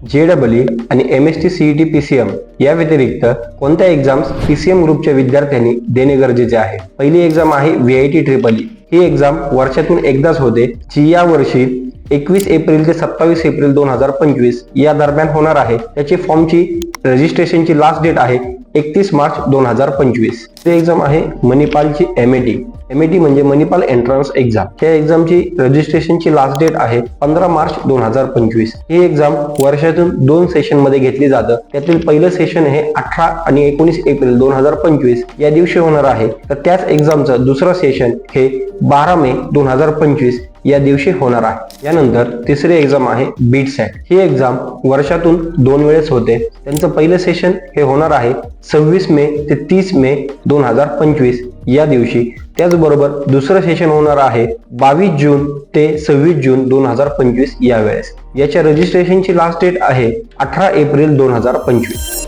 JEE आणि MST CET PCM या व्यतिरिक्त कोणत्या एक्झाम्स PCM ग्रुपच्या विद्यार्थ्यांनी देणे गरजेचे आहे? पहिली एक्झाम आहे VIT EEE. ही एक्झाम वर्षातून एकदाच होते, जी या वर्षी 21 एप्रिल ते 27 एप्रिल 2025 या दरम्यान होणार आहे. त्याची फॉर्मची रजिस्ट्रेशनची लास्ट डेट आहे 31 मार्च 2025. ती एक्झाम आहे मणिपालची MET म्हणजे मणिपाल एंट्रन्स एक्झाम. या एक्झामची रजिस्ट्रेशनची लास्ट डेट आहे 15 मार्च 2025. ही एक्झाम वर्षातून 2 सेशन मध्ये घेतली जातं. त्यातील पहिलं सेशन हे 18 आणि 19 एप्रिल 2025 या दिवशी होणार आहे. तर त्याच एक्झामचं दुसरं सेशन हे 12 मे 2025 या दिवशी होणार आहे. यानंतर तिसरी एक्झाम आहे BEAT-SET. ही एक्झाम वर्षातून 2 वेळेस होते. त्यांचं पहिलं सेशन हे होणार आहे 26 मे ते 30 मे 2025 या दिवशी. त्याचबरोबर दुसरं सेशन होणार आहे 22 जून ते 26 जून 2025 या वेळेस. याच्या रजिस्ट्रेशनची लास्ट डेट आहे 18 एप्रिल 2025.